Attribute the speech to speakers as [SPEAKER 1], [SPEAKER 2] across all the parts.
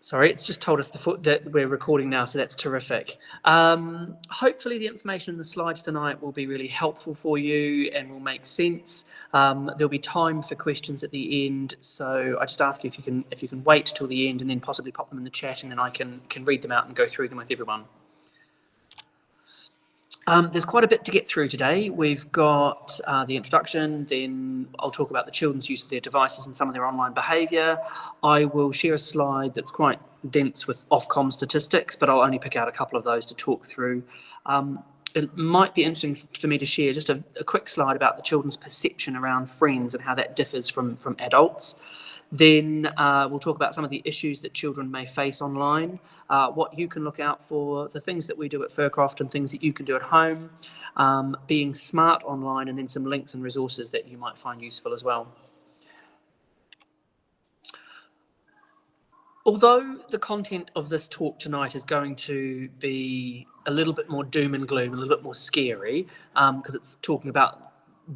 [SPEAKER 1] Sorry, it's just told us that we're recording now, so that's terrific. Hopefully the information in the slides tonight will be really helpful for you and will make sense. There'll be time for questions at the end, so I just ask you if you can wait till the end and then possibly pop them in the chat, and then I can read them out and go through them with everyone. There's quite a bit to get through today. We've got the introduction, then I'll talk about the children's use of their devices and some of their online behaviour. I will share a slide that's quite dense with Ofcom statistics, but I'll only pick out a couple of those to talk through. It might be interesting for me to share just a quick slide about the children's perception around friends and how that differs from adults. Then we'll talk about some of the issues that children may face online, what you can look out for, the things that we do at Furcroft and things that you can do at home, being smart online, and then some links and resources that you might find useful as well. Although the content of this talk tonight is going to be a little bit more doom and gloom, a little bit more scary, because it's talking about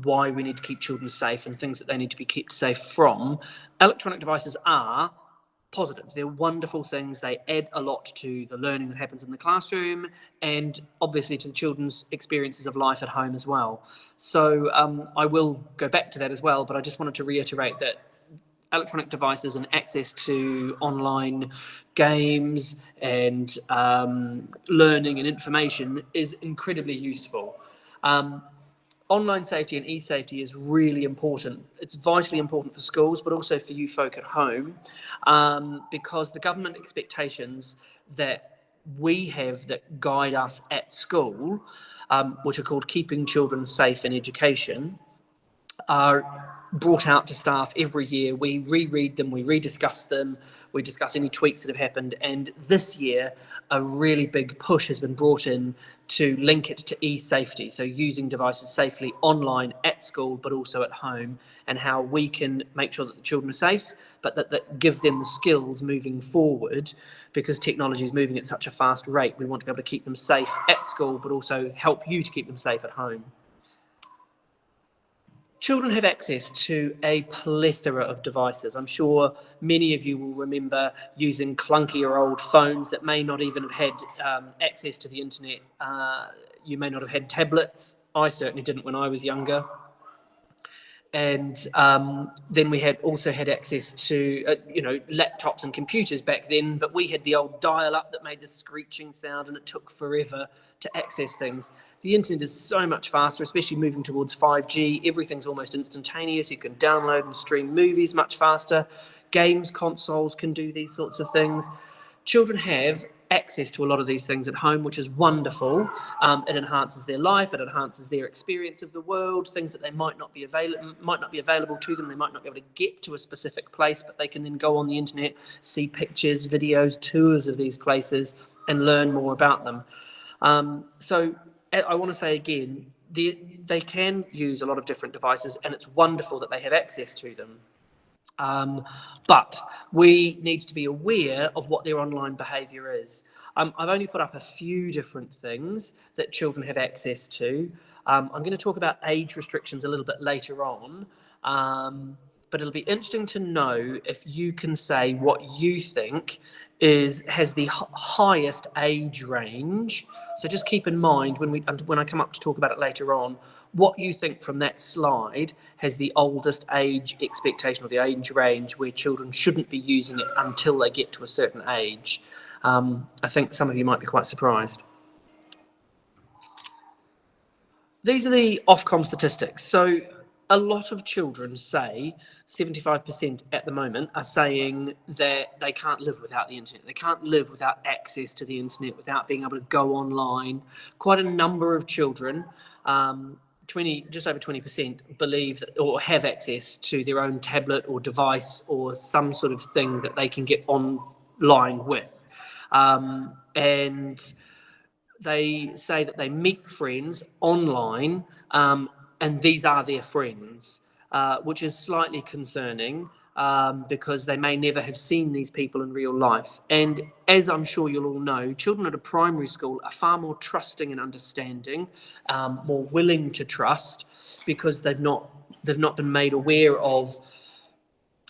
[SPEAKER 1] why we need to keep children safe and things that they need to be kept safe from, electronic devices are positive. They're wonderful things. They add a lot to the learning that happens in the classroom and obviously to the children's experiences of life at home as well. So I will go back to that as well, but I just wanted to reiterate that electronic devices and access to online games and learning and information is incredibly useful. Online safety and e-safety is really important. It's vitally important for schools, but also for you folk at home, because the government expectations that we have that guide us at school, which are called Keeping Children Safe in Education, are brought out to staff every year. We reread them, we rediscuss them, we discuss any tweaks that have happened, and this year a really big push has been brought in to link it to e-safety, so using devices safely online at school but also at home, and how we can make sure that the children are safe, but that give them the skills moving forward, because technology is moving at such a fast rate. We want to be able to keep them safe at school but also help you to keep them safe at home. Children have access to a plethora of devices. I'm sure many of you will remember using clunkier old phones that may not even have had access to the internet. You may not have had tablets. I certainly didn't when I was younger. And then we also had access to laptops and computers back then, but we had the old dial-up that made this screeching sound, and it took forever to access things. The internet is so much faster, especially moving towards 5G. Everything's almost instantaneous. You can download and stream movies much faster. Games consoles can do these sorts of things. Children have access to a lot of these things at home, which is wonderful. It enhances their life, it enhances their experience of the world, things that they might not be available to them. They might not be able to get to a specific place, but they can then go on the internet, see pictures, videos, tours of these places, and learn more about them. So I want to say again, they can use a lot of different devices, and it's wonderful that they have access to them. But we need to be aware of what their online behaviour is. I've only put up a few different things that children have access to. I'm going to talk about age restrictions a little bit later on, but it'll be interesting to know if you can say what you think has the highest age range. So just keep in mind when I come up to talk about it later on, what you think from that slide has the oldest age expectation or the age range where children shouldn't be using it until they get to a certain age. I think some of you might be quite surprised. These are the Ofcom statistics. So a lot of children say, 75% at the moment, are saying that they can't live without the internet. They can't live without access to the internet, without being able to go online. Quite a number of children, just over 20%, believe that, or have access to their own tablet or device or some sort of thing that they can get online with. And they say that they meet friends online, and these are their friends, which is slightly concerning, because they may never have seen these people in real life. And as I'm sure you'll all know, children at a primary school are far more trusting and understanding, more willing to trust, because they've not they've not been made aware of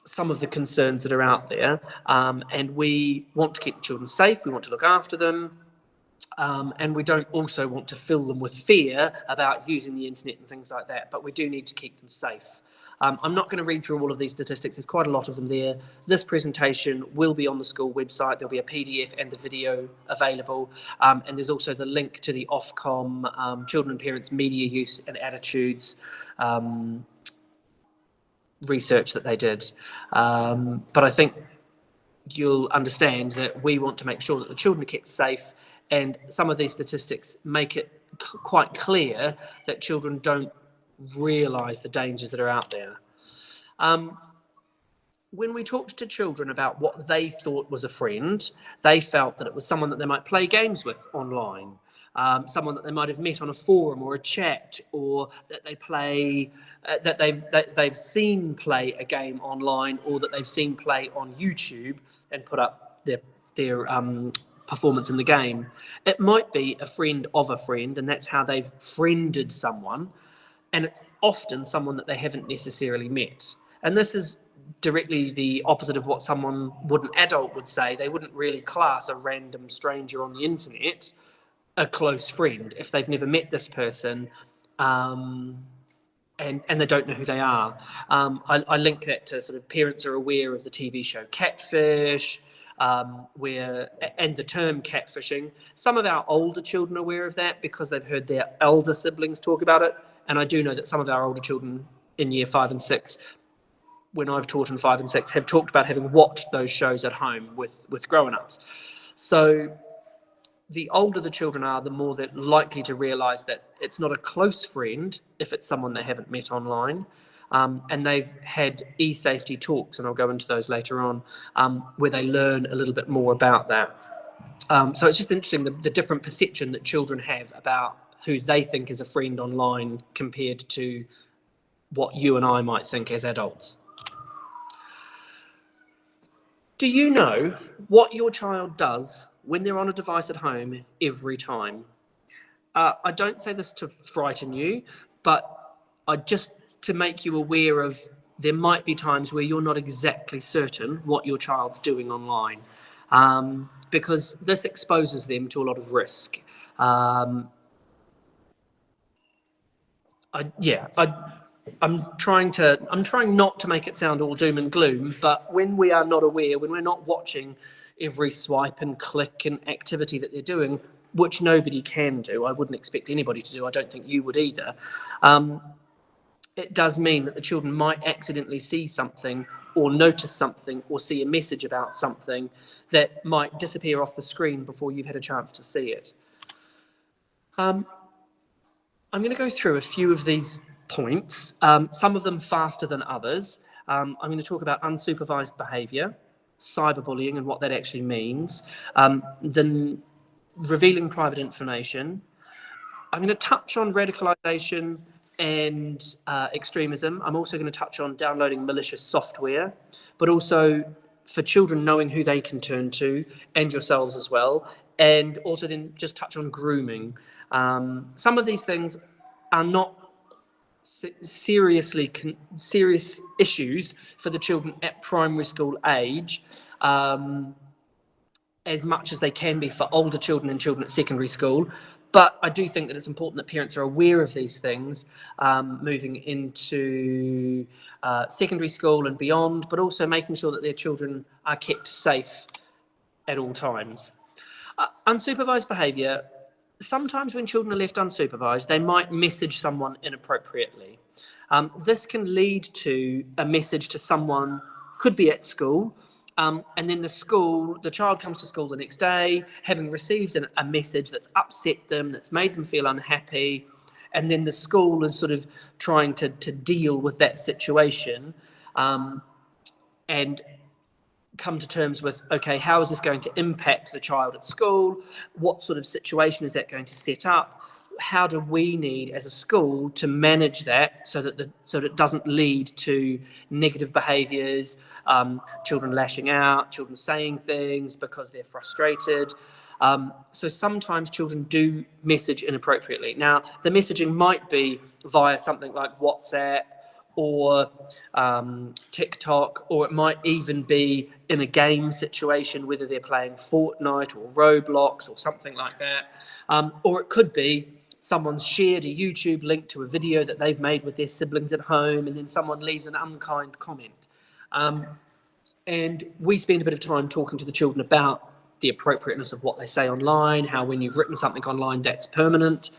[SPEAKER 1] some of the concerns that are out there, and we want to keep the children safe, we want to look after them, and we don't also want to fill them with fear about using the internet and things like that, but we do need to keep them safe. I'm not going to read through all of these statistics, there's quite a lot of them there. This presentation will be on the school website, there'll be a PDF and the video available, and there's also the link to the Ofcom Children and Parents Media Use and Attitudes research that they did. But I think you'll understand that we want to make sure that the children are kept safe, and some of these statistics make it quite clear that children don't realise the dangers that are out there. When we talked to children about what they thought was a friend, they felt that it was someone that they might play games with online, someone that they might have met on a forum or a chat, or that they play, that they've seen play a game online, or that they've seen play on YouTube and put up their performance in the game. It might be a friend of a friend, and that's how they've friended someone, and it's often someone that they haven't necessarily met. And this is directly the opposite of what an adult would say. They wouldn't really class a random stranger on the internet a close friend if they've never met this person, and they don't know who they are. I link that to sort of parents are aware of the TV show Catfish, and the term catfishing. Some of our older children are aware of that because they've heard their elder siblings talk about it, and I do know that some of our older children in year 5 and 6, when I've taught in 5 and 6, have talked about having watched those shows at home with grown-ups. So the older the children are, the more they're likely to realise that it's not a close friend if it's someone they haven't met online. And they've had e-safety talks, and I'll go into those later on, where they learn a little bit more about that. So it's just interesting, the different perception that children have about who they think is a friend online compared to what you and I might think as adults. Do you know what your child does when they're on a device at home every time? I don't say this to frighten you, but just to make you aware of there might be times where you're not exactly certain what your child's doing online, because this exposes them to a lot of risk. I'm trying not to make it sound all doom and gloom, but when we are not aware, when we're not watching every swipe and click and activity that they're doing, which nobody can do, I wouldn't expect anybody to do, I don't think you would either, it does mean that the children might accidentally see something or notice something or see a message about something that might disappear off the screen before you've had a chance to see it. I'm going to go through a few of these points, some of them faster than others. I'm going to talk about unsupervised behaviour, cyberbullying and what that actually means, then revealing private information. I'm going to touch on radicalisation and extremism. I'm also going to touch on downloading malicious software, but also for children knowing who they can turn to, and yourselves as well, and also then just touch on grooming. Some of these things are not serious issues for the children at primary school age, as much as they can be for older children and children at secondary school. But I do think that it's important that parents are aware of these things moving into secondary school and beyond, but also making sure that their children are kept safe at all times. Unsupervised behaviour. Sometimes when children are left unsupervised, they might message someone inappropriately. This can lead to a message to someone, could be at school, and then the child comes to school the next day, having received a message that's upset them, that's made them feel unhappy, and then the school is sort of trying to deal with that situation, and come to terms with, okay, how is this going to impact the child at school? What sort of situation is that going to set up? How do we need as a school to manage that so that it doesn't lead to negative behaviours, children lashing out, children saying things because they're frustrated? So sometimes children do message inappropriately. Now, the messaging might be via something like WhatsApp or TikTok, or it might even be in a game situation, whether they're playing Fortnite or Roblox or something like that. Or it could be someone's shared a YouTube link to a video that they've made with their siblings at home, and then someone leaves an unkind comment. And we spend a bit of time talking to the children about the appropriateness of what they say online, how when you've written something online, that's permanent.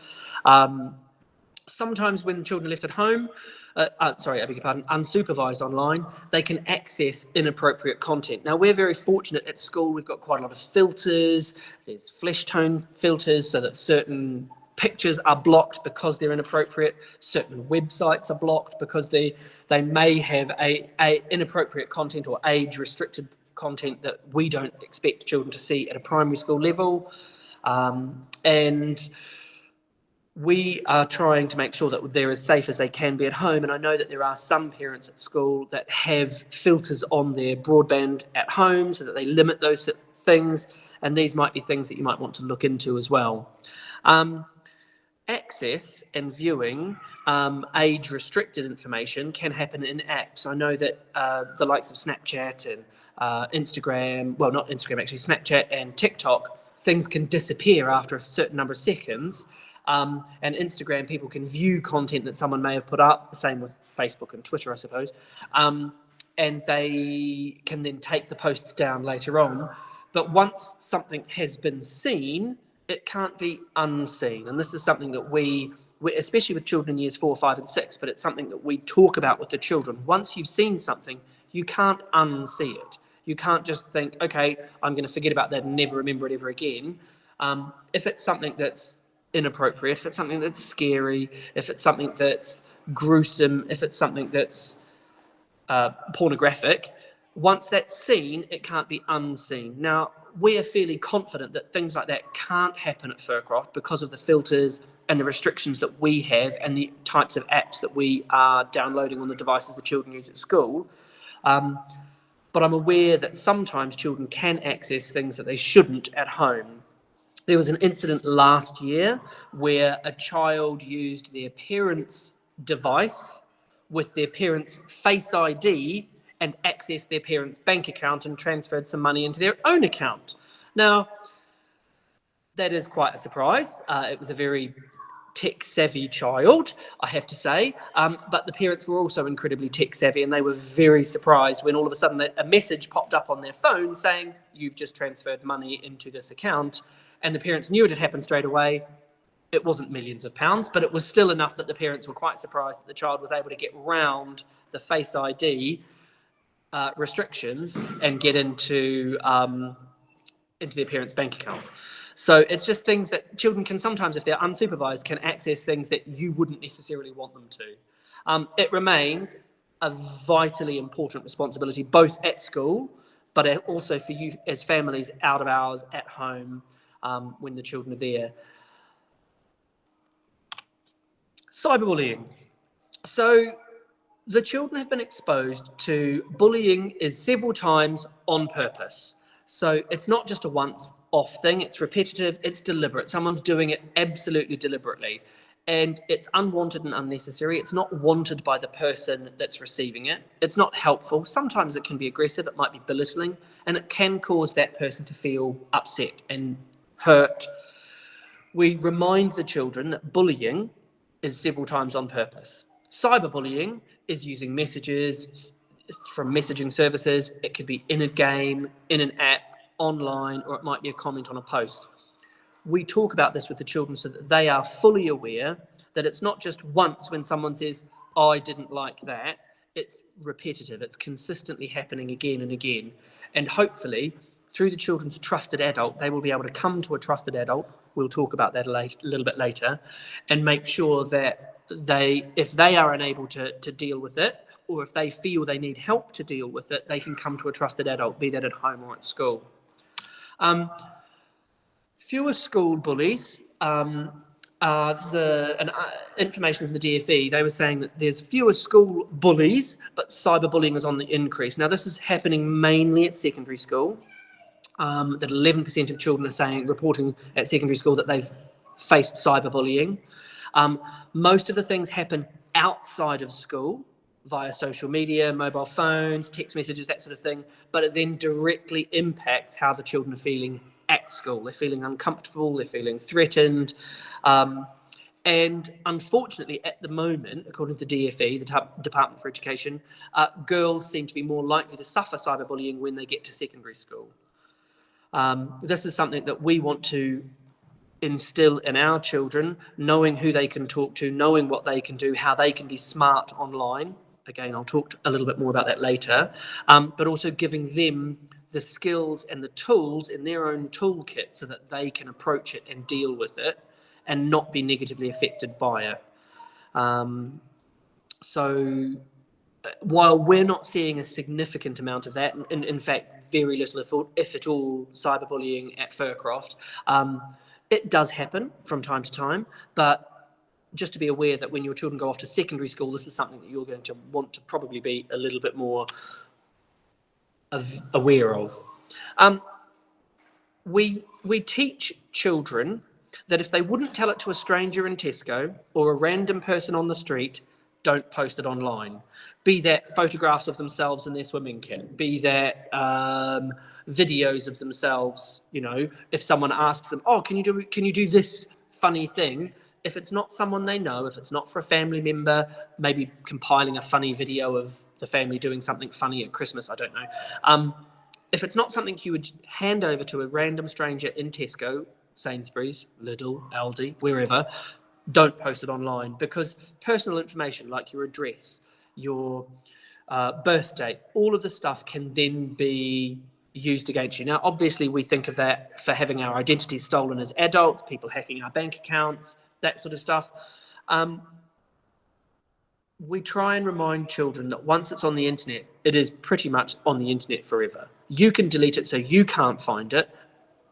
[SPEAKER 1] Sometimes when children are left at home, unsupervised online, they can access inappropriate content. Now, we're very fortunate at school. We've got quite a lot of filters. There's flesh tone filters so that certain pictures are blocked because they're inappropriate. Certain websites are blocked because they may have a inappropriate content or age-restricted content that we don't expect children to see at a primary school level. And we are trying to make sure that they're as safe as they can be at home. And I know that there are some parents at school that have filters on their broadband at home so that they limit those things. And these might be things that you might want to look into as well. Access and viewing age-restricted information can happen in apps. I know that the likes of Snapchat and Instagram, well, not Instagram actually, Snapchat and TikTok, things can disappear after a certain number of seconds. And Instagram, people can view content that someone may have put up, the same with Facebook and Twitter, I suppose. And they can then take the posts down later on. But once something has been seen, it can't be unseen. And this is something that we especially with children in years 4, 5, and 6, but it's something that we talk about with the children. Once you've seen something, you can't unsee it. You can't just think, okay, I'm going to forget about that and never remember it ever again. If it's something that's inappropriate, if it's something that's scary, if it's something that's gruesome, if it's something that's pornographic, once that's seen, it can't be unseen. Now, we are fairly confident that things like that can't happen at Fircroft because of the filters and the restrictions that we have and the types of apps that we are downloading on the devices the children use at school. But I'm aware that sometimes children can access things that they shouldn't at home. There was an incident last year where a child used their parents' device with their parents' Face ID and accessed their parents' bank account and transferred some money into their own account. Now, that is quite a surprise. It was a very tech-savvy child, I have to say, but the parents were also incredibly tech-savvy, and they were very surprised when all of a sudden a message popped up on their phone saying, "You've just transferred money into this account," and the parents knew it had happened straight away. It wasn't millions of pounds, but it was still enough that the parents were quite surprised that the child was able to get round the Face ID restrictions and get into their parents' bank account. So it's just things that children can sometimes, if they're unsupervised, can access things that you wouldn't necessarily want them to. It remains a vitally important responsibility, both at school, but also for you as families out of hours at home when the children are there. Cyberbullying. So the children have been exposed to bullying is several times on purpose. So it's not just a once-off thing, it's repetitive, it's deliberate. Someone's doing it absolutely deliberately. And it's unwanted and unnecessary. It's not wanted by the person that's receiving it. It's not helpful. Sometimes it can be aggressive, it might be belittling, and it can cause that person to feel upset and hurt. We remind the children that bullying is several times on purpose. Cyberbullying is using messages from messaging services. It could be in a game, in an app, online, or it might be a comment on a post. We talk about this with the children so that they are fully aware that it's not just once when someone says, "I didn't like that." It's repetitive. It's consistently happening again and again. And hopefully, through the children's trusted adult, they will be able to come to a trusted adult. We'll talk about that a little bit later, and make sure that if they are unable to deal with it, or if they feel they need help to deal with it, they can come to a trusted adult, be that at home or at school. Fewer school bullies. This is information from the DfE. They were saying that there's fewer school bullies, but cyberbullying is on the increase. Now, this is happening mainly at secondary school. That 11% of children are reporting at secondary school that they've faced cyberbullying. Most of the things happen outside of school. via social media, mobile phones, text messages, that sort of thing, but it then directly impacts how the children are feeling at school. They're feeling uncomfortable, they're feeling threatened. And unfortunately, at the moment, according to the DfE, the Department for Education, girls seem to be more likely to suffer cyberbullying when they get to secondary school. This is something that we want to instill in our children, knowing who they can talk to, knowing what they can do, how they can be smart online. Again, I'll talk a little bit more about that later, but also giving them the skills and the tools in their own toolkit so that they can approach it and deal with it and not be negatively affected by it. So while we're not seeing a significant amount of that, in fact, very little, if at all, cyberbullying at Fircroft, it does happen from time to time, but just to be aware that when your children go off to secondary school, this is something that you're going to want to probably be a little bit more aware of. We teach children that if they wouldn't tell it to a stranger in Tesco or a random person on the street, don't post it online. Be that photographs of themselves in their swimming kit, be that videos of themselves. You know, if someone asks them, "Oh, can you do this funny thing?" If it's not someone they know, if it's not for a family member, maybe compiling a funny video of the family doing something funny at Christmas, I don't know. If it's not something you would hand over to a random stranger in Tesco, Sainsbury's, Lidl, Aldi, wherever, don't post it online, because personal information like your address, your birth date, all of the stuff can then be used against you. Now, obviously, we think of that for having our identities stolen as adults, people hacking our bank accounts, that sort of stuff. We try and remind children that once it's on the internet, it is pretty much on the internet forever. You can delete it so you can't find it,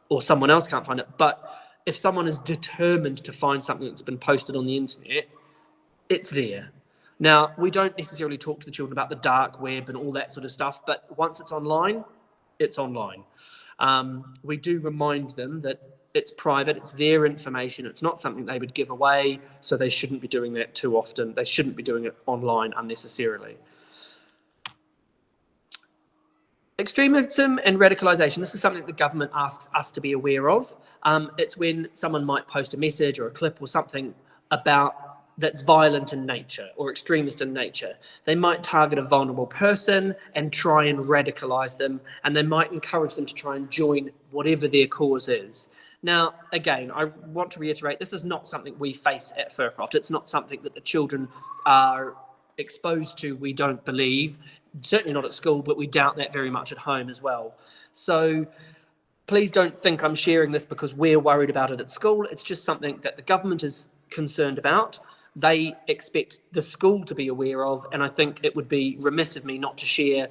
[SPEAKER 1] or someone else can't find it, but if someone is determined to find something that's been posted on the internet, it's there. Now, we don't necessarily talk to the children about the dark web and all that sort of stuff, but once it's online, it's online. We do remind them that it's private, it's their information, it's not something they would give away, so they shouldn't be doing that too often. They shouldn't be doing it online unnecessarily. Extremism and radicalisation, this is something the government asks us to be aware of. It's when someone might post a message or a clip or something that's violent in nature or extremist in nature. They might target a vulnerable person and try and radicalise them, and they might encourage them to try and join whatever their cause is. Now, again, I want to reiterate, this is not something we face at Fircroft. It's not something that the children are exposed to, we don't believe. Certainly not at school, but we doubt that very much at home as well. So please don't think I'm sharing this because we're worried about it at school. It's just something that the government is concerned about. They expect the school to be aware of, and I think it would be remiss of me not to share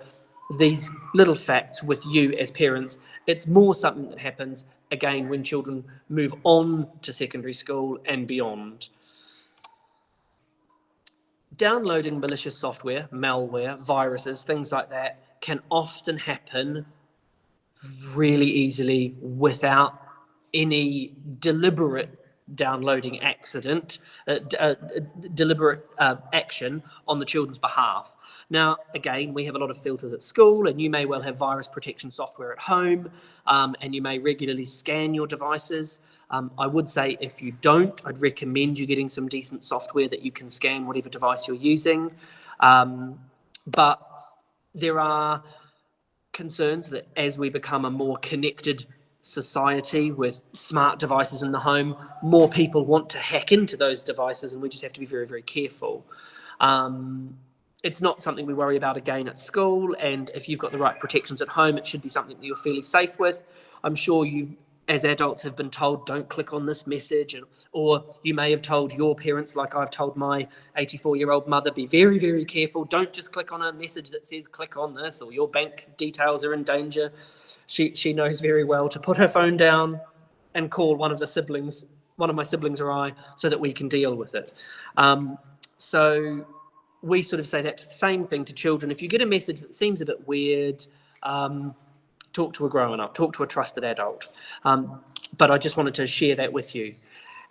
[SPEAKER 1] these little facts with you as parents. It's more something that happens, again, when children move on to secondary school and beyond. Downloading malicious software, malware, viruses, things like that can often happen really easily without any deliberate downloading accident, deliberate action on the children's behalf. Now, again, we have a lot of filters at school, and you may well have virus protection software at home, and you may regularly scan your devices. I would say if you don't, I'd recommend you getting some decent software that you can scan whatever device you're using. But there are concerns that as we become a more connected society with smart devices in the home, more people want to hack into those devices, and we just have to be very, very careful. It's not something we worry about again at school, and if you've got the right protections at home, it should be something that you're fairly safe with. I'm sure you, as adults, have been told, don't click on this message, or you may have told your parents, like I've told my 84-year-old mother, be very, very careful. Don't just click on a message that says click on this, or your bank details are in danger. She knows very well to put her phone down and call one of my siblings or I, so that we can deal with it. So we sort of say that same thing to children. If you get a message that seems a bit weird, talk to a grown-up, talk to a trusted adult. But I just wanted to share that with you.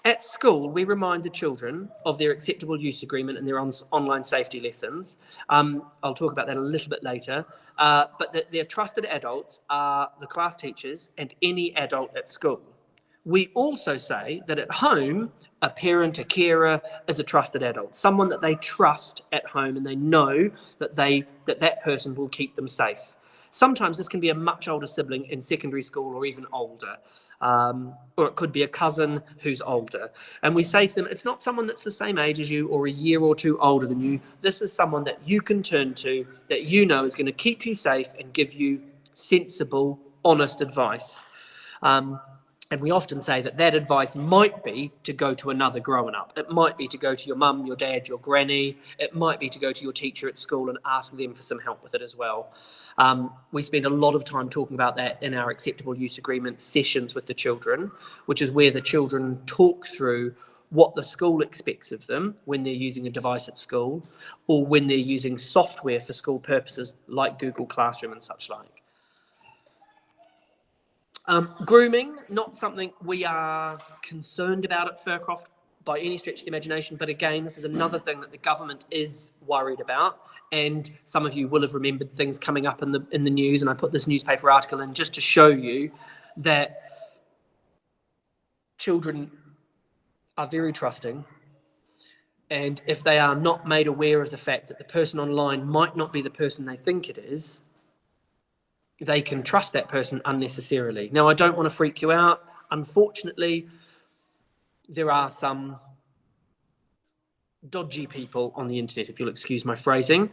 [SPEAKER 1] At school, we remind the children of their acceptable use agreement and their online safety lessons. I'll talk about that a little bit later. But that their trusted adults are the class teachers and any adult at school. We also say that at home, a parent, a carer is a trusted adult, someone that they trust at home and they know that that person will keep them safe. Sometimes this can be a much older sibling in secondary school or even older, or it could be a cousin who's older. And we say to them, it's not someone that's the same age as you or a year or two older than you. This is someone that you can turn to, that you know is going to keep you safe and give you sensible, honest advice. And we often say that that advice might be to go to another grown-up. It might be to go to your mum, your dad, your granny. It might be to go to your teacher at school and ask them for some help with it as well. We spend a lot of time talking about that in our acceptable use agreement sessions with the children, which is where the children talk through what the school expects of them when they're using a device at school or when they're using software for school purposes like Google Classroom and such like. Grooming, not something we are concerned about at Fircroft by any stretch of the imagination, but again, this is another thing that the government is worried about, and some of you will have remembered things coming up in the news, and I put this newspaper article in just to show you that children are very trusting, and if they are not made aware of the fact that the person online might not be the person they think it is, they can trust that person unnecessarily. Now, I don't want to freak you out. Unfortunately, there are some dodgy people on the internet, if you'll excuse my phrasing.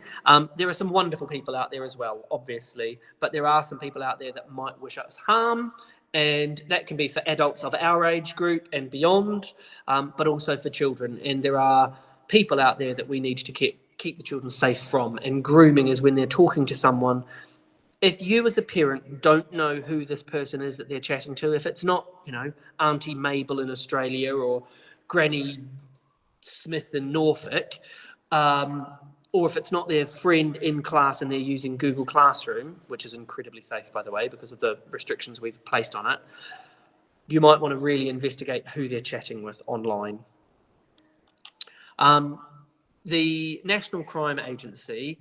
[SPEAKER 1] There are some wonderful people out there as well, obviously, but there are some people out there that might wish us harm, and that can be for adults of our age group and beyond, but also for children. And there are people out there that we need to keep the children safe from, and grooming is when they're talking to someone. If you as a parent don't know who this person is that they're chatting to, if it's not, Auntie Mabel in Australia or Granny Smith in Norfolk, or if it's not their friend in class and they're using Google Classroom, which is incredibly safe, by the way, because of the restrictions we've placed on it, you might want to really investigate who they're chatting with online. The National Crime Agency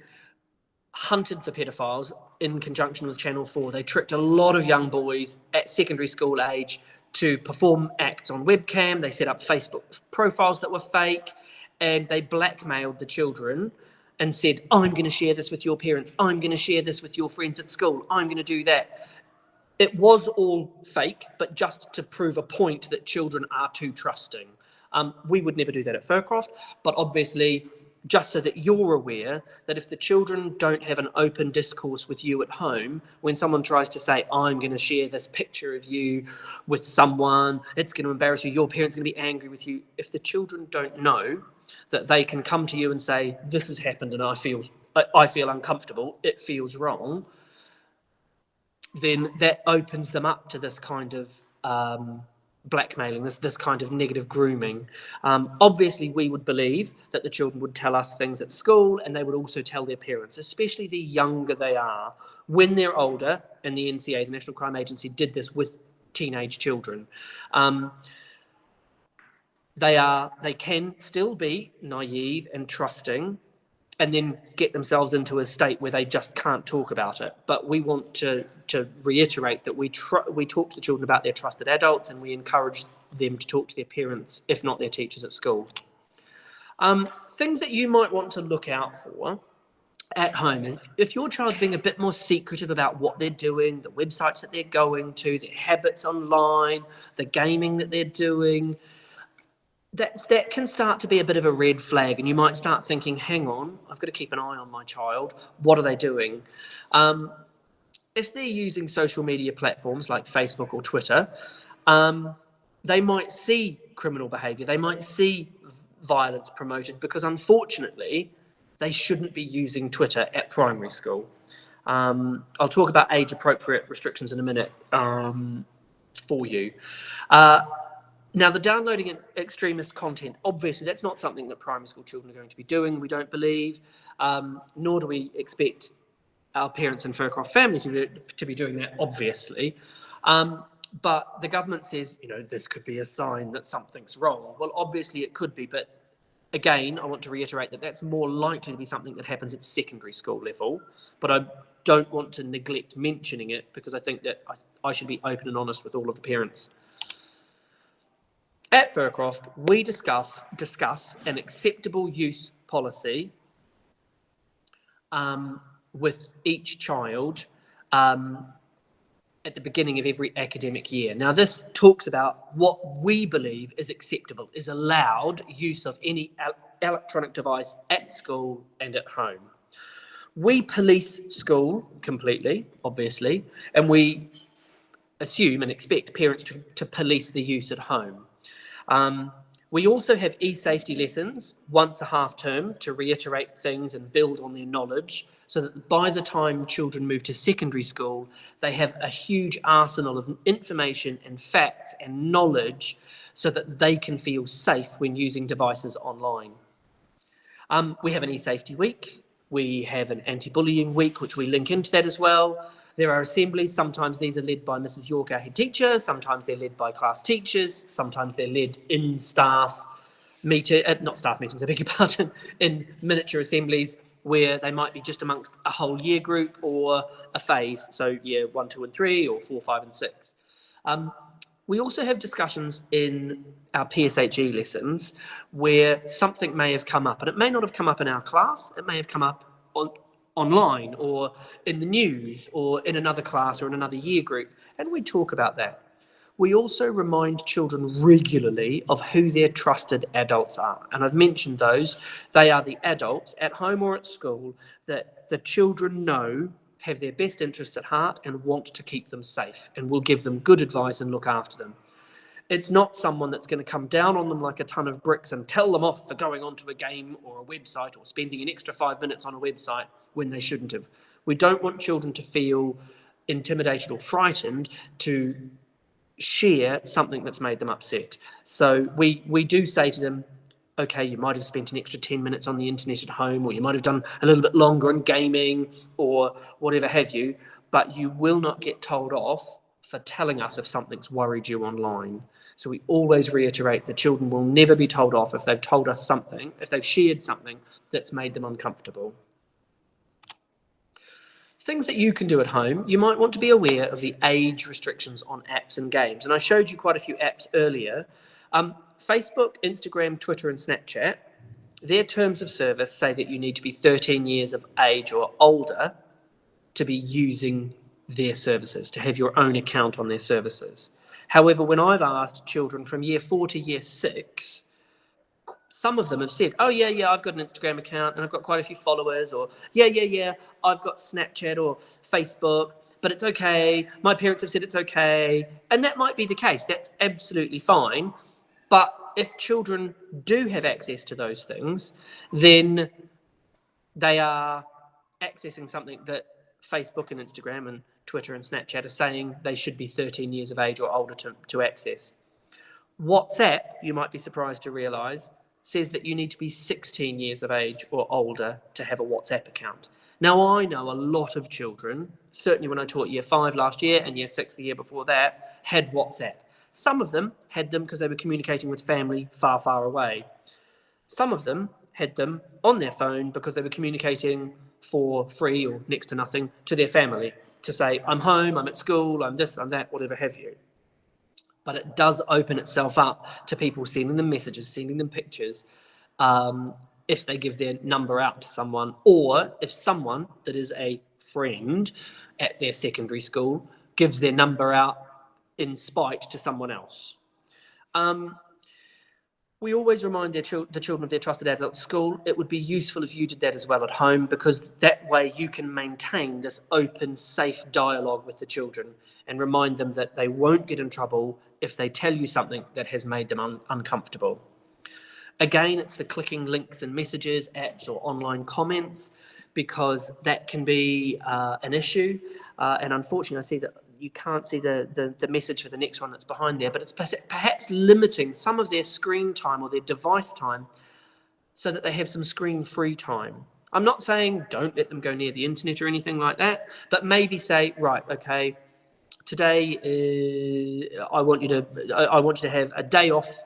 [SPEAKER 1] hunted for pedophiles in conjunction with Channel 4. They tricked a lot of young boys at secondary school age to perform acts on webcam. They set up Facebook profiles that were fake, and they blackmailed the children and said, I'm going to share this with your parents. I'm going to share this with your friends at school. I'm going to do that. It was all fake, but just to prove a point that children are too trusting. We would never do that at Fircroft, but obviously, just so that you're aware that if the children don't have an open discourse with you at home, when someone tries to say, I'm going to share this picture of you with someone, it's going to embarrass you, your parents are going to be angry with you. If the children don't know that they can come to you and say, this has happened and I feel uncomfortable, it feels wrong, then that opens them up to this kind of blackmailing, this kind of negative grooming. Obviously, we would believe that the children would tell us things at school, and they would also tell their parents, especially the younger they are. When they're older, and the NCA, the National Crime Agency, did this with teenage children, they can still be naive and trusting, and then get themselves into a state where they just can't talk about it. But we want to reiterate that we talk to the children about their trusted adults, and we encourage them to talk to their parents, if not their teachers at school. Things that you might want to look out for at home is if your child's being a bit more secretive about what they're doing, the websites that they're going to, their habits online, the gaming that they're doing, that can start to be a bit of a red flag, and you might start thinking, hang on, I've got to keep an eye on my child. What are they doing? If they're using social media platforms like Facebook or Twitter, they might see criminal behaviour. They might see violence promoted because, unfortunately, they shouldn't be using Twitter at primary school. I'll talk about age-appropriate restrictions in a minute for you. Now, the downloading extremist content, obviously, that's not something that primary school children are going to be doing, we don't believe, nor do we expect our parents and Fircroft family to be doing that, obviously. But the government says, this could be a sign that something's wrong. Well, obviously it could be, but again, I want to reiterate that that's more likely to be something that happens at secondary school level. But I don't want to neglect mentioning it because I think that I should be open and honest with all of the parents. At Fircroft, we discuss an acceptable use policy with each child at the beginning of every academic year. Now, this talks about what we believe is acceptable, is allowed use of any electronic device at school and at home. We police school completely, obviously, and we assume and expect parents to police the use at home. We also have e-safety lessons once a half term to reiterate things and build on their knowledge so that by the time children move to secondary school, they have a huge arsenal of information and facts and knowledge so that they can feel safe when using devices online. We have an e-safety week. We have an anti-bullying week, which we link into that as well. There are assemblies. Sometimes these are led by Mrs. York, our head teacher. Sometimes they're led by class teachers. Sometimes they're led in staff meeting, not staff meetings, I beg your pardon, in miniature assemblies where they might be just amongst a whole year group or a phase. So year 1, 2, and 3, or 4, 5, and 6. We also have discussions in our PSHE lessons where something may have come up, and it may not have come up in our class. It may have come up online or in the news or in another class or in another year group, and we talk about that. We also remind children regularly of who their trusted adults are, and I've mentioned those. They are the adults at home or at school that the children know have their best interests at heart and want to keep them safe and will give them good advice and look after them. It's not someone that's going to come down on them like a ton of bricks and tell them off for going onto a game or a website or spending an extra 5 minutes on a website when they shouldn't have. We don't want children to feel intimidated or frightened to share something that's made them upset. So we do say to them, okay, you might have spent an extra 10 minutes on the internet at home, or you might have done a little bit longer in gaming or whatever have you, but you will not get told off for telling us if something's worried you online. So we always reiterate the children will never be told off if they've told us something, if they've shared something that's made them uncomfortable. Things that you can do at home, you might want to be aware of the age restrictions on apps and games. And I showed you quite a few apps earlier. Facebook, Instagram, Twitter, and Snapchat, their terms of service say that you need to be 13 years of age or older to be using their services, to have your own account on their services. However, when I've asked children from year 4 to year 6, some of them have said, oh, yeah, I've got an Instagram account and I've got quite a few followers, or yeah, I've got Snapchat or Facebook, but it's okay. My parents have said it's okay. And that might be the case. That's absolutely fine. But if children do have access to those things, then they are accessing something that Facebook and Instagram and Twitter and Snapchat are saying they should be 13 years of age or older to access. WhatsApp, you might be surprised to realise, says that you need to be 16 years of age or older to have a WhatsApp account. Now, I know a lot of children, certainly when I taught year 5 last year and year 6 the year before that, had WhatsApp. Some of them had them because they were communicating with family far, far away. Some of them had them on their phone because they were communicating for free or next to nothing to their family to say, I'm home, I'm at school, I'm this, I'm that, whatever have you. But it does open itself up to people sending them messages, sending them pictures, if they give their number out to someone, or if someone that is a friend at their secondary school gives their number out in spite to someone else. We always remind the children of their trusted adults at school. It would be useful if you did that as well at home, because that way you can maintain this open, safe dialogue with the children and remind them that they won't get in trouble if they tell you something that has made them uncomfortable. Again, it's the clicking links and messages, apps, or online comments, because that can be an issue. And unfortunately, I see that you can't see the message for the next one that's behind there, but it's perhaps limiting some of their screen time or their device time so that they have some screen-free time. I'm not saying don't let them go near the internet or anything like that, but maybe say, right, okay, today I want you to have a day off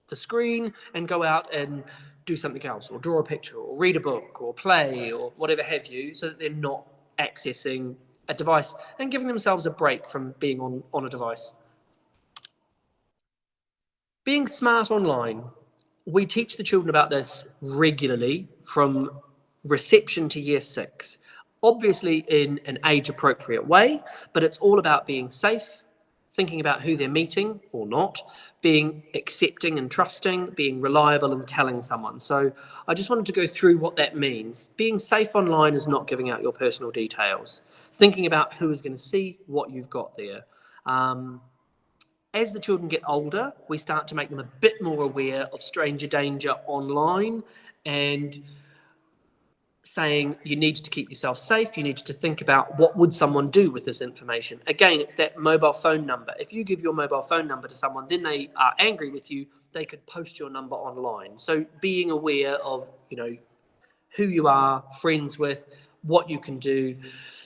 [SPEAKER 1] the screen and go out and do something else, or draw a picture, or read a book, or play, or whatever have you, so that they're not accessing a device and giving themselves a break from being on a device. Being smart online. We teach the children about this regularly from reception to year 6, obviously in an age-appropriate way, but it's all about being safe, thinking about who they're meeting or not, being accepting and trusting, being reliable and telling someone. So I just wanted to go through what that means. Being safe online is not giving out your personal details. Thinking about who is going to see what you've got there. As the children get older, we start to make them a bit more aware of stranger danger online and saying you need to keep yourself safe, you need to think about what would someone do with this information. Again, it's that mobile phone number. If you give your mobile phone number to someone, then they are angry with you, they could post your number online. So being aware of, who you are, friends with, what you can do.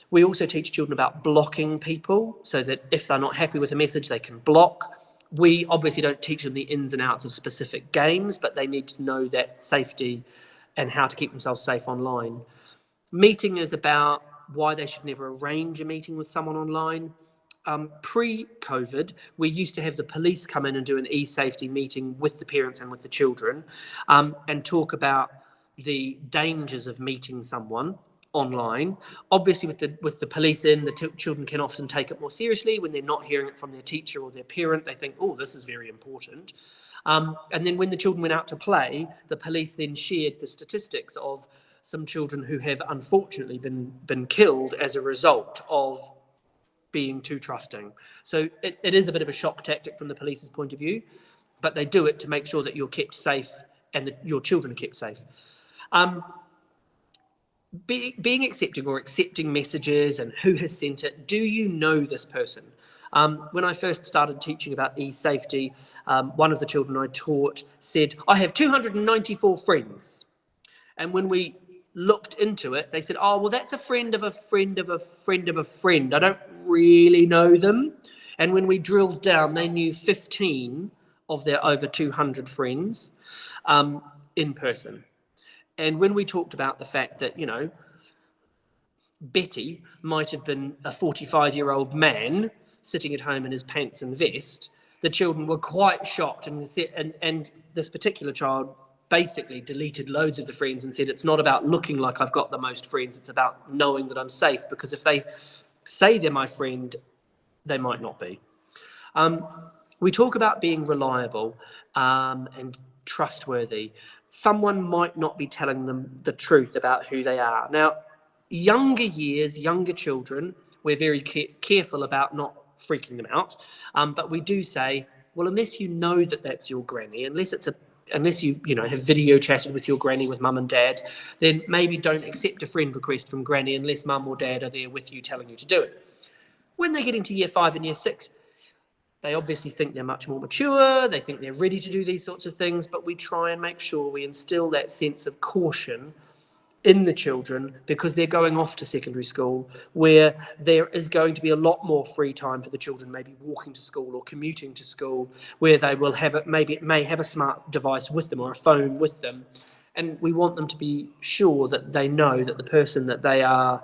[SPEAKER 1] We also teach children about blocking people so that if they're not happy with a message, they can block. We obviously don't teach them the ins and outs of specific games, but they need to know that safety and how to keep themselves safe online. Meeting is about why they should never arrange a meeting with someone online. Pre-COVID, we used to have the police come in and do an e-safety meeting with the parents and with the children and talk about the dangers of meeting someone online. Obviously, with the police in, the children can often take it more seriously when they're not hearing it from their teacher or their parent. They think, oh, this is very important. And then when the children went out to play, the police then shared the statistics of some children who have unfortunately been killed as a result of being too trusting. So it is a bit of a shock tactic from the police's point of view, but they do it to make sure that you're kept safe and that your children are kept safe. Being accepting or accepting messages and who has sent it. Do you know this person? When I first started teaching about e-safety, one of the children I taught said, I have 294 friends. And when we looked into it, they said, oh, well, that's a friend of a friend of a friend of a friend. I don't really know them. And when we drilled down, they knew 15 of their over 200 friends in person. And when we talked about the fact that, Betty might have been a 45-year-old man sitting at home in his pants and vest, the children were quite shocked. And this particular child basically deleted loads of the friends and said, it's not about looking like I've got the most friends, it's about knowing that I'm safe, because if they say they're my friend, they might not be. We talk about being reliable and trustworthy. Someone might not be telling them the truth about who they are. Now, younger years, younger children, we're very careful about not freaking them out. But we do say, well, unless you know that that's your granny, unless you have video chatted with your granny, with mum and dad, then maybe don't accept a friend request from granny unless mum or dad are there with you telling you to do it. When they get into year 5 and year 6, they obviously think they're much more mature, they think they're ready to do these sorts of things, but we try and make sure we instill that sense of caution in the children, because they're going off to secondary school where there is going to be a lot more free time for the children, maybe walking to school or commuting to school, where they will have it, may have a smart device with them or a phone with them. And we want them to be sure that they know that the person that they are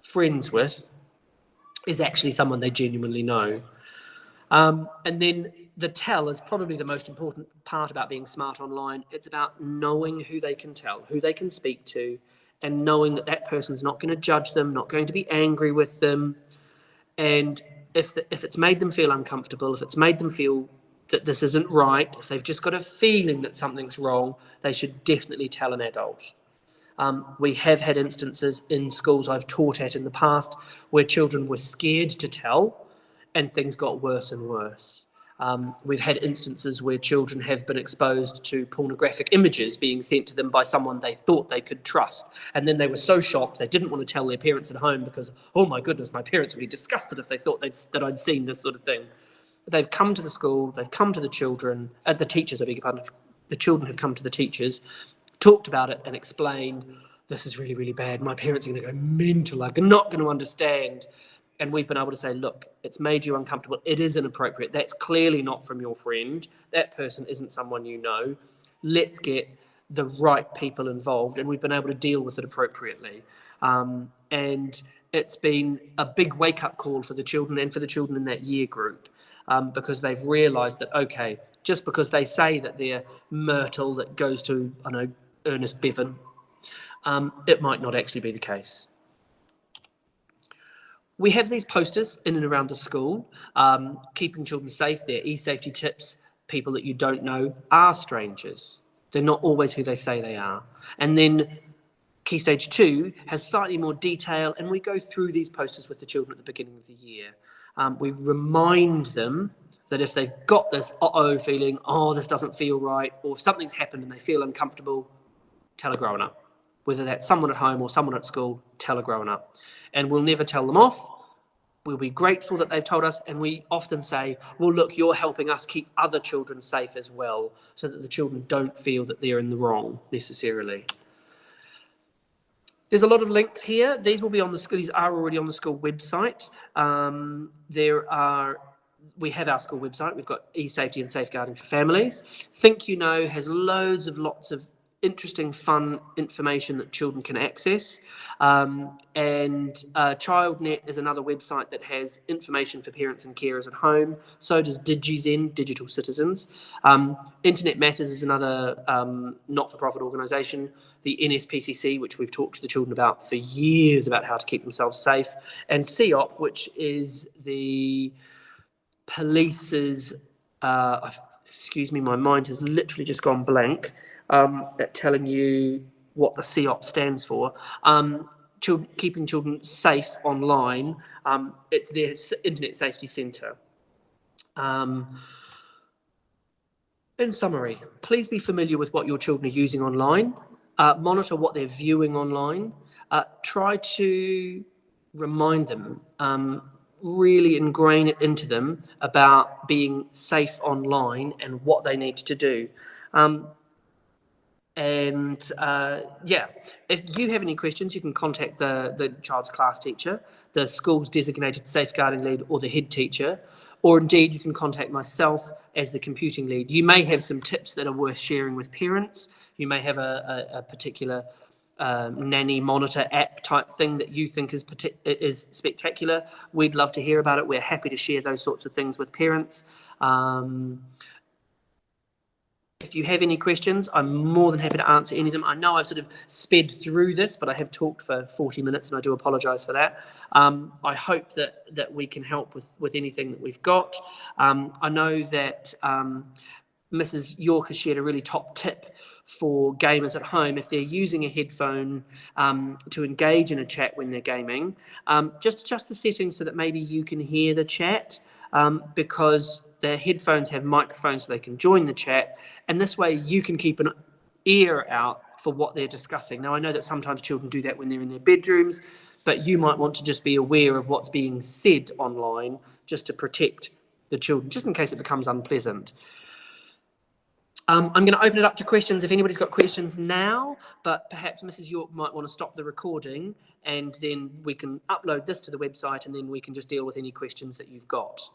[SPEAKER 1] friends with is actually someone they genuinely know. And then the tell is probably the most important part about being smart online. It's about knowing who they can tell, who they can speak to, and knowing that that person's not going to judge them, not going to be angry with them. And if it's made them feel uncomfortable, if it's made them feel that this isn't right, if they've just got a feeling that something's wrong, they should definitely tell an adult. We have had instances in schools I've taught at in the past where children were scared to tell and things got worse and worse. We've had instances where children have been exposed to pornographic images being sent to them by someone they thought they could trust. And then they were so shocked they didn't want to tell their parents at home because, oh my goodness, my parents would be disgusted if they thought that I'd seen this sort of thing. But they've come to the school, they've come to the children, the teachers, I beg your pardon, the children have come to the teachers, talked about it and explained, this is really, really bad. My parents are going to go mental, like, not going to understand. and we've been able to say, look, it's made you uncomfortable. It is inappropriate. That's clearly not from your friend. That person isn't someone you know. Let's get the right people involved, and we've been able to deal with it appropriately. And it's been a big wake-up call for the children and for the children in that year group, because they've realised that, okay, just because they say that they're Myrtle that goes to, I know, Ernest Bevan, it might not actually be the case. We have these posters in and around the school, keeping children safe. They're e-safety tips. People that you don't know are strangers. They're not always who they say they are. And then Key Stage 2 has slightly more detail, and we go through these posters with the children at the beginning of the year. We remind them that if they've got this feeling, this doesn't feel right, or if something's happened and they feel uncomfortable, tell a grown-up. Whether that's someone at home or someone at school, tell a grown-up. And we'll never tell them off. We'll be grateful that they've told us, and we often say, well, look, you're helping us keep other children safe as well, so that the children don't feel that they're in the wrong necessarily. There's a lot of links here. These will be on the school. These are already on the school website. We have our school website. We've got e-safety and safeguarding for families. Think You Know has lots of interesting, fun information that children can access. And ChildNet is another website that has information for parents and carers at home. So does DigiZen, Digital Citizens. Internet Matters is another not-for-profit organisation. The NSPCC, which we've talked to the children about for years about how to keep themselves safe. And CEOP, which is the police's, excuse me, my mind has literally just gone blank, at telling you what the CEOP stands for. Keeping children safe online. It's their Internet Safety Centre. In summary, please be familiar with what your children are using online. Monitor what they're viewing online. Try to remind them, really ingrain it into them about being safe online and what they need to do. If you have any questions, you can contact the child's class teacher, the school's designated safeguarding lead, or the head teacher, or indeed you can contact myself as the computing lead. You may have some tips that are worth sharing with parents. You may have a particular nanny monitor app type thing that you think is spectacular. We'd love to hear about it. We're happy to share those sorts of things with parents. If you have any questions, I'm more than happy to answer any of them. I know I've sort of sped through this, but I have talked for 40 minutes and I do apologise for that. I hope that we can help with anything that we've got. I know that Mrs. York has shared a really top tip for gamers at home. If they're using a headphone to engage in a chat when they're gaming, just adjust the settings so that maybe you can hear the chat, because the headphones have microphones so they can join the chat. And this way you can keep an ear out for what they're discussing. Now, I know that sometimes children do that when they're in their bedrooms, but you might want to just be aware of what's being said online just to protect the children, just in case it becomes unpleasant. I'm going to open it up to questions if anybody's got questions now, but perhaps Mrs. York might want to stop the recording and then we can upload this to the website and then we can just deal with any questions that you've got.